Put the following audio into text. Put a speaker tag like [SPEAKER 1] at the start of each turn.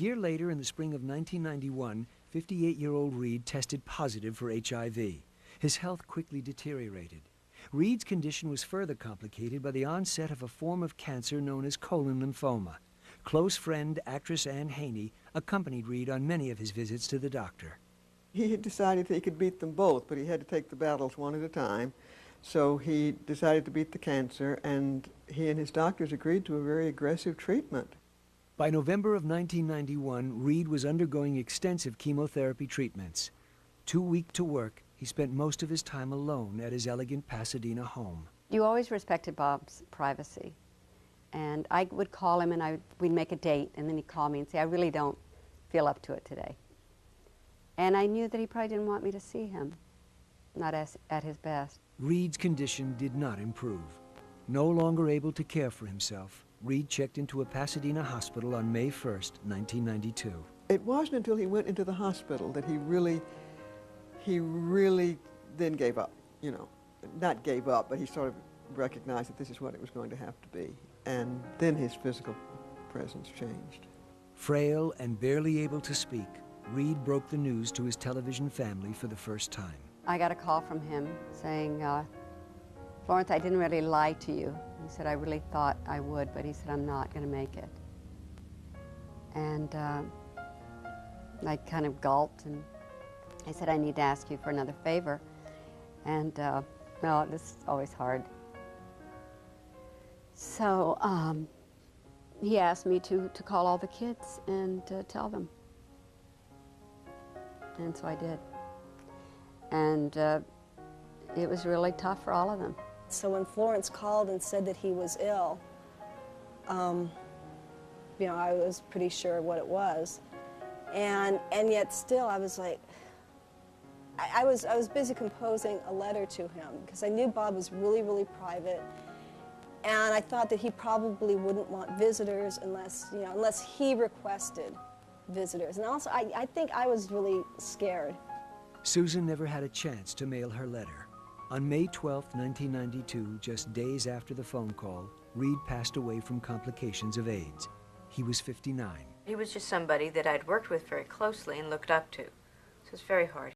[SPEAKER 1] year later, in the spring of 1991, 58-year-old Reed tested positive for HIV. His health quickly deteriorated. Reed's condition was further complicated by the onset of a form of cancer known as colon lymphoma. Close friend, actress Anne Haney, accompanied Reed on many of his visits to the doctor.
[SPEAKER 2] He had decided he could beat them both, but he had to take the battles one at a time. So he decided to beat the cancer, and he and his doctors agreed to a very aggressive treatment.
[SPEAKER 1] By November of 1991, Reed was undergoing extensive chemotherapy treatments. Too weak to work, he spent most of his time alone at his elegant Pasadena home.
[SPEAKER 3] You always respected Bob's privacy. And I would call him and we'd make a date, and then he'd call me and say, I really don't feel up to it today. And I knew that he probably didn't want me to see him, not at his best.
[SPEAKER 1] Reed's condition did not improve. No longer able to care for himself, Reed checked into a Pasadena hospital on May 1st, 1992.
[SPEAKER 2] It wasn't until he went into the hospital that he really then gave up, you know. Not gave up, but he sort of recognized that this is what it was going to have to be. And then his physical presence changed.
[SPEAKER 1] Frail and barely able to speak, Reed broke the news to his television family for the first time.
[SPEAKER 3] I got a call from him saying, Florence, I didn't really lie to you. He said, I really thought I would, but he said, I'm not going to make it. And I kind of gulped, and I said, I need to ask you for another favor. And no, this is always hard. So he asked me to call all the kids and tell them. And so I did. And it was really tough for all of them.
[SPEAKER 4] So when Florence called and said that he was ill, you know, I was pretty sure what it was. And yet still I was like, I was busy composing a letter to him because I knew Bob was really, really private. And I thought that he probably wouldn't want visitors unless, you know, unless he requested visitors. And also, I think I was really scared.
[SPEAKER 1] Susan never had a chance to mail her letter. On May 12, 1992, just days after the phone call, Reed passed away from complications of AIDS. He was 59.
[SPEAKER 5] He was just somebody that I'd worked with very closely and looked up to. So it's very hard.